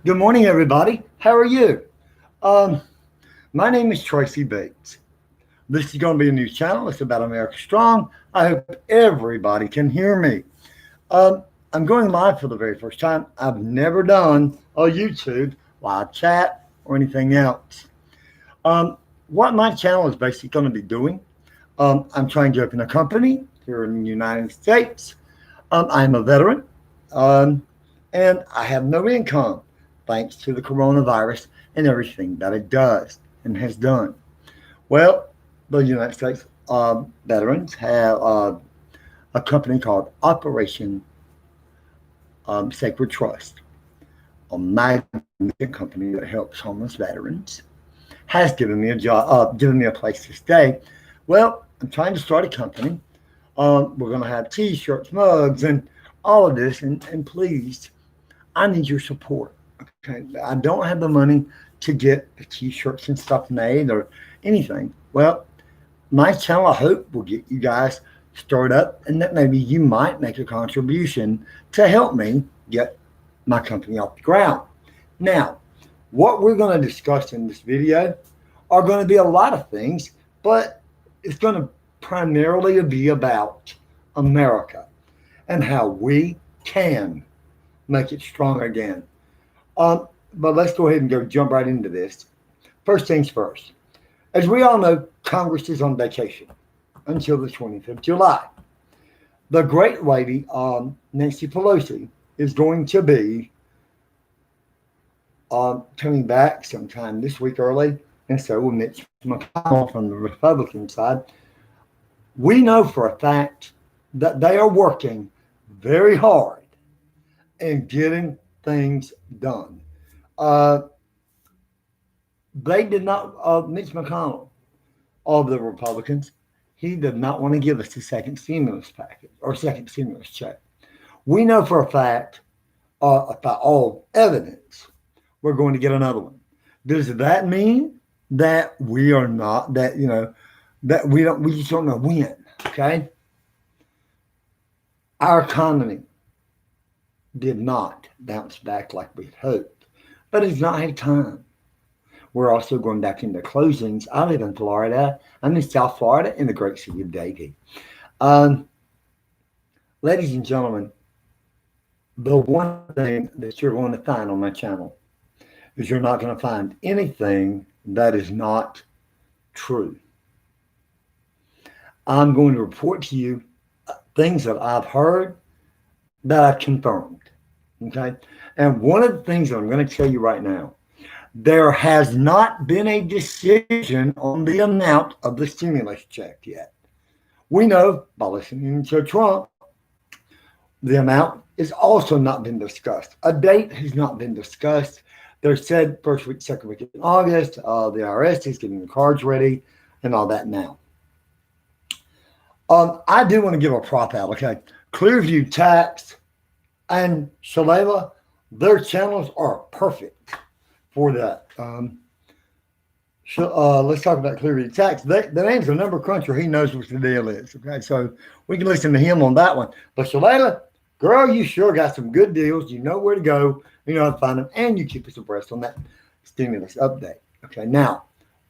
Good morning, everybody. How are you? Um, my name is Tracy Bates. This is going to be a new channel. It's about America Strong. I hope everybody can hear me. Um, I'm going live for the very first time. I've never done a YouTube live chat or anything else. Um, what my channel is basically going to be doing, I'm trying to open a company here in the United States. I'm a veteran, um, and I have no income thanks to the coronavirus and everything that it does and has done. Well, the United States veterans have a company called Operation Sacred Trust, a magnificent company that helps homeless veterans, has given me a job, given me a place to stay. Well, I'm trying to start a company. We're going to have T-shirts, mugs, and all of this. And please, I need your support. Okay, I don't have the money to get the T-shirts and stuff made or anything. Well, my channel, I hope, will get you guys started up, and that maybe you might make a contribution to help me get my company off the ground. Now, what we're going to discuss in this video are going to be a lot of things, but it's going to primarily be about America and how we can make it strong again. But let's go ahead and go jump right into this. First things first. As we all know, Congress is on vacation until the 20th of July. The great lady, Nancy Pelosi, is going to be coming back sometime this week early, and so will Mitch McConnell from the Republican side. We know for a fact that they are working very hard and getting things done. Uh, they did not, Mitch McConnell of the Republicans, he did not want to give us the second stimulus package or second stimulus check. We know for a fact, about all evidence, we're going to get another one. Does that mean that we are not, that, that we just don't know when, okay? Our economy did not bounce back like we hoped, but it's not had time. We're also going back into closings. I live in Florida. I'm in South Florida in the great city of Davie. Um, Ladies and gentlemen, the one thing that you're going to find on my channel is you're not going to find anything that is not true. I'm going to report to you things that I've heard that I've confirmed. Okay? And one of the things that I'm going to tell you right now, there has not been a decision on the amount of the stimulus check yet. We know by listening to Trump, the amount is also not been discussed. A date has not been discussed. They said first week, second week in August. The IRS is getting the cards ready and all that now. I do want to give a prop out, okay? Clearview Tax and Shalala, their channels are perfect for that. Let's talk about Clearview Tax. The name's a number cruncher. He knows what the deal is, okay? So we can listen to him on that one. But Shalala, girl, you sure got some good deals. You know where to go. You know how to find them. And you keep us abreast on that stimulus update. Okay, now,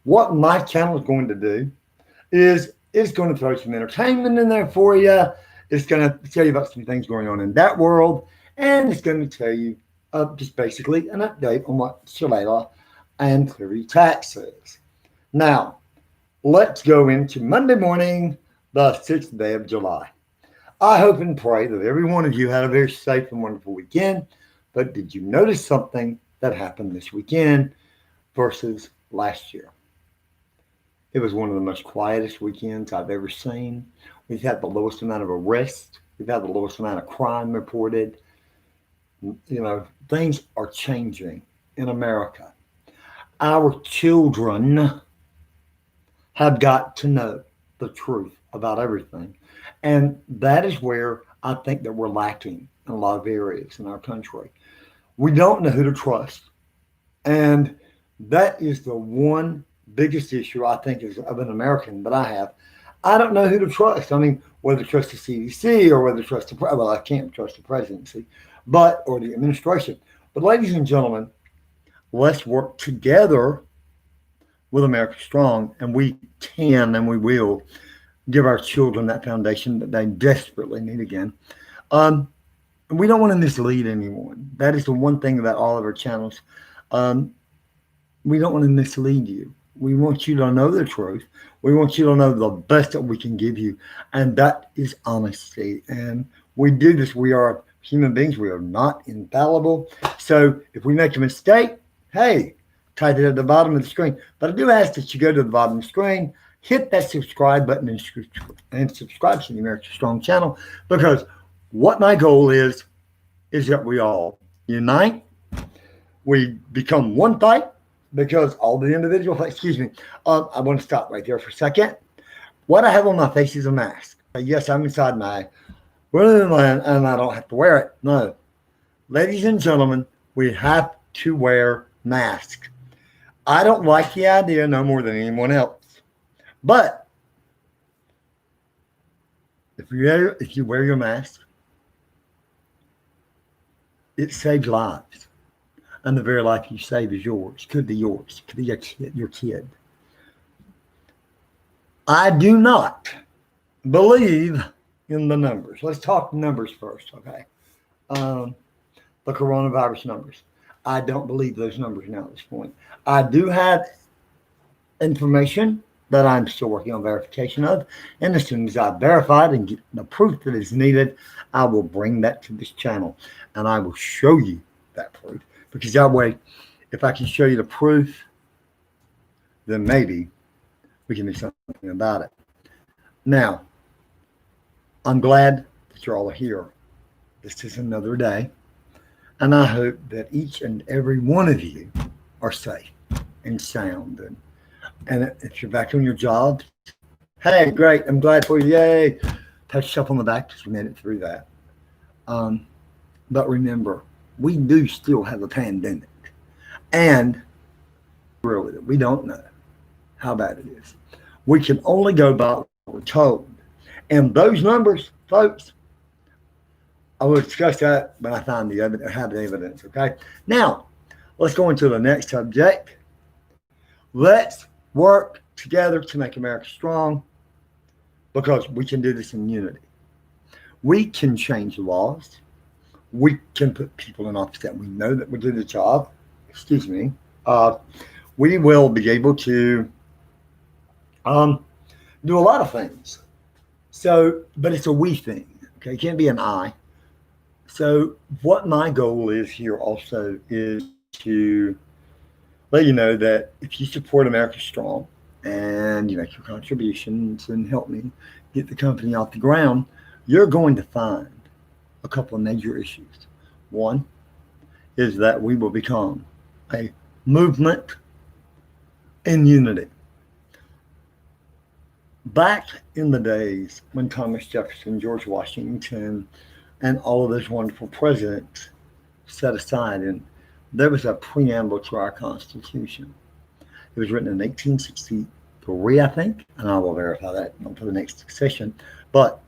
what my channel is going to do is it's going to throw some entertainment in there for you. It's going to tell you about some things going on in that world. And it's going to tell you just basically an update on what Shalala and Clearview Tax says. Now, let's go into Monday morning, the 6th day of July. I hope and pray that every one of you had a very safe and wonderful weekend. But did you notice something that happened this weekend versus last year? It was one of the most quietest weekends I've ever seen. We've had the lowest amount of arrests. We've had the lowest amount of crime reported. Things are changing in America. Our children have got to know the truth about everything. And that is where I think that we're lacking in a lot of areas in our country. We don't know who to trust. And that is the one biggest issue I think is of an American that I have. I don't know who to trust. I mean, whether to trust the CDC or whether to trust I can't trust the presidency, or the administration. But ladies and gentlemen, Let's work together with America Strong, and we can and we will give our children that foundation that they desperately need again. Um, we don't want to mislead anyone. That is the one thing about all of our channels. Um, we don't want to mislead you. We want you to know the truth. We want you to know the best that we can give you, and that is honesty. And we do this. We are human beings. We are not infallible. So if we make a mistake, hey, type it at the bottom of the screen. But I do ask that you go to the bottom of the screen, hit that subscribe button, and subscribe to the America Strong channel, because what my goal is that we all unite. We become one fight, because all the individual, excuse me, I want to stop right there for a second. What I have on my face is a mask. Yes, I'm inside my room and I don't have to wear it. No. Ladies and gentlemen, we have to wear masks. I don't like the idea no more than anyone else. But if you wear your mask, it saves lives. And the very life you save is yours. Could be yours. Could be your kid. I do not believe in the numbers. Let's talk numbers first, okay? The coronavirus numbers. I don't believe those numbers now at this point. I do have information that I'm still working on verification of. And as soon as I've verified and get the proof that is needed, I will bring that to this channel and I will show you that proof. Because that way, if I can show you the proof, then maybe we can do something about it. Now, I'm glad that you're all here. This is another day. And I hope that each and every one of you are safe and sound. And if you're back on your job, hey, great, I'm glad for you. Yay. Pat yourself on the back because you made it through that. But remember, we do still have a pandemic. And we don't know how bad it is. We can only go by what we're told. And those numbers, folks, I will discuss that when I find the evidence, have the evidence, okay? Now, let's go into the next subject. Let's work together to make America strong, because we can do this in unity. We can change the laws. We can put people in office that we know that will do the job. Excuse me. We will be able to do a lot of things. So, but it's a we thing, okay? It can't be an I. So what my goal is here also is to let you know that if you support America Strong and you make your contributions and help me get the company off the ground, you're going to find a couple of major issues. One is that we will become a movement in unity. Back in the days when Thomas Jefferson, George Washington, and all of those wonderful presidents set aside, and there was a preamble to our Constitution. It was written in 1863, I think, and I will verify that for the next session. But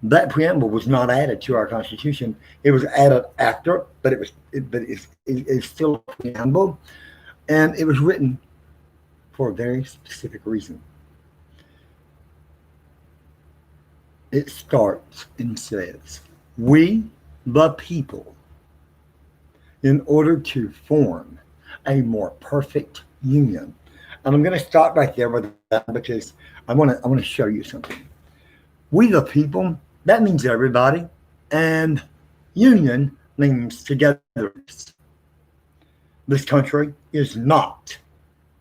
that preamble was not added to our Constitution. It was added after, but it's still a preamble, and it was written for a very specific reason. It starts and says, "We, the people, in order to form a more perfect union." And I'm going to start right there with that because I want to show you something. We, the people, that means everybody, and union means togetherness. This country is not,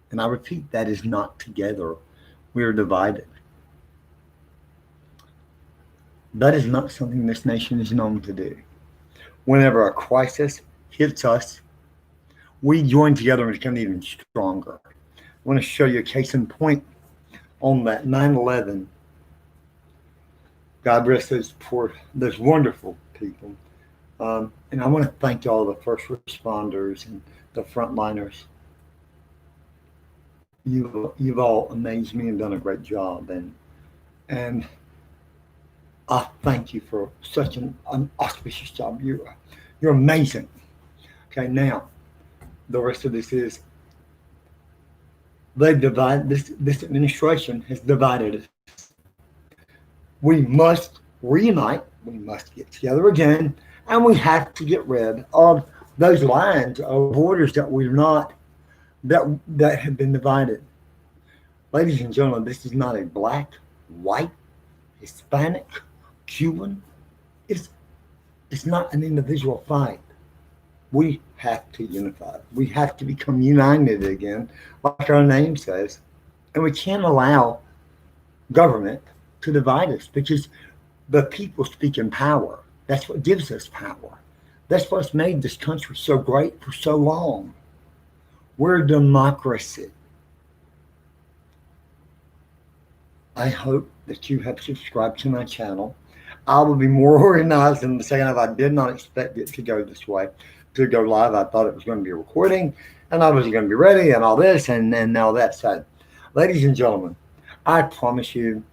and I repeat, that is not together. We are divided. That is not something this nation is known to do. Whenever a crisis hits us, we join together and become even stronger. I want to show you a case in point on that 9/11. God rest those wonderful people. And I want to thank all the first responders and the frontliners. You've all amazed me and done a great job. And I thank you for such an auspicious job. You're amazing. Okay, now, the rest of this is they divide this administration has divided us. We must reunite, we must get together again, and we have to get rid of those lines of borders that we're not that have been divided. Ladies and gentlemen, this is not a black, white, Hispanic, Cuban. It's it's not an individual fight. We have to unify. We have to become united again, like our name says. And we can't allow government to divide us because the people speak in power. That's what gives us power. That's what's made this country so great for so long. We're a democracy. I hope that you have subscribed to my channel. I will be more organized in the second half. I did not expect it to go this way, to go live. I thought it was going to be a recording and I was going to be ready and all this and all that. So, ladies and gentlemen, I promise you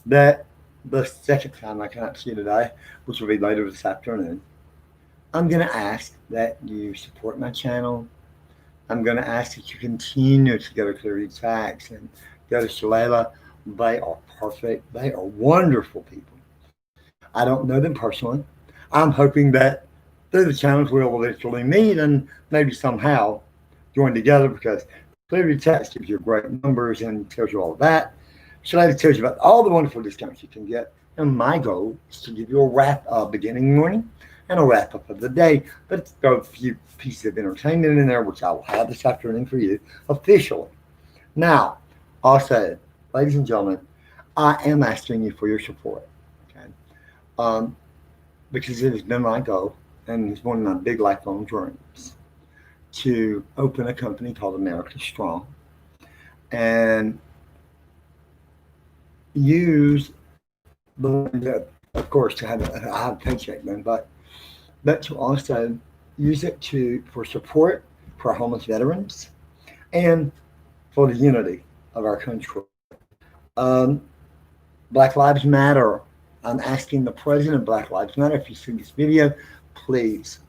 that the second time I cannot see you today, which will be later this afternoon, I'm going to ask that you support my channel. I'm going to ask that you continue to go to Clear Tax and go to Shalala. They are perfect. They are wonderful people. I don't know them personally. I'm hoping that through the channels we'll eventually meet and maybe somehow join together because Clear Tax gives you great numbers and tells you all of that. Shalala tells you about all the wonderful discounts you can get. And my goal is to give you a wrap up beginning morning and a wrap up of the day, but throw a few pieces of entertainment in there, which I will have this afternoon for you officially. Now, also, ladies and gentlemen, I am asking you for your support, okay? Because it has been my goal, and it's one of my big lifelong dreams, to open a company called America Strong and use the, of course, to have a paycheck then, but to also use it for support for homeless veterans and for the unity of our country. Um, Black Lives Matter. I'm asking the president of Black Lives Matter, if you see this video, please,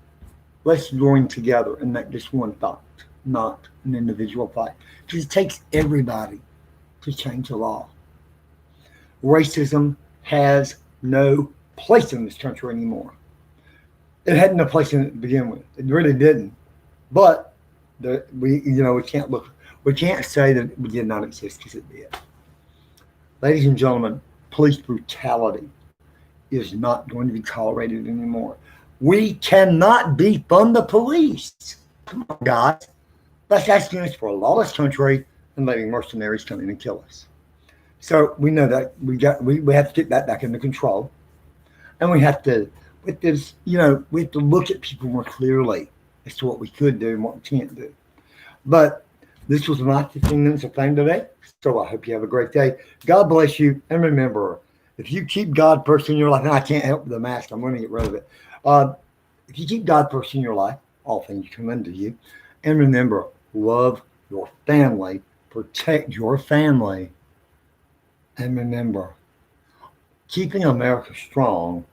let's join together and make this one fight, not an individual fight. Because it takes everybody to change the law. Racism has no place in this country anymore. It had no place in it to begin with. It really didn't. But we can't say that it did not exist because it did. Ladies and gentlemen, police brutality is not going to be tolerated anymore. We cannot defund the police. Come on, guys. That's asking us for a lawless country and letting mercenaries come in and kill us. So we know that we have to get that back under control. And we have to, with this, we have to look at people more clearly as to what we could do and what we can't do. But this was my 15 minutes of fame today. So I hope you have a great day. God bless you. And remember, if you keep God first in your life, and I can't help the mask, I'm going to get rid of it. If you keep God first in your life, all things come unto you. And remember, love your family, protect your family. And remember, keeping America strong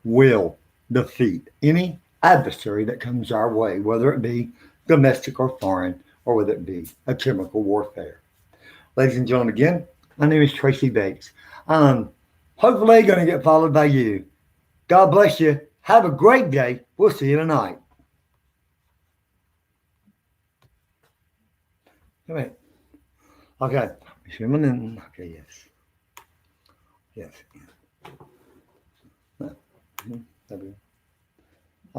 will defeat any adversary that comes our way, whether it be domestic or foreign, or whether it be a chemical warfare. Ladies and gentlemen, again, my name is Tracy Bates. I'm hopefully going to get followed by you. God bless you. Have a great day. We'll see you tonight. All right. Okay. Okay, yes. Yes.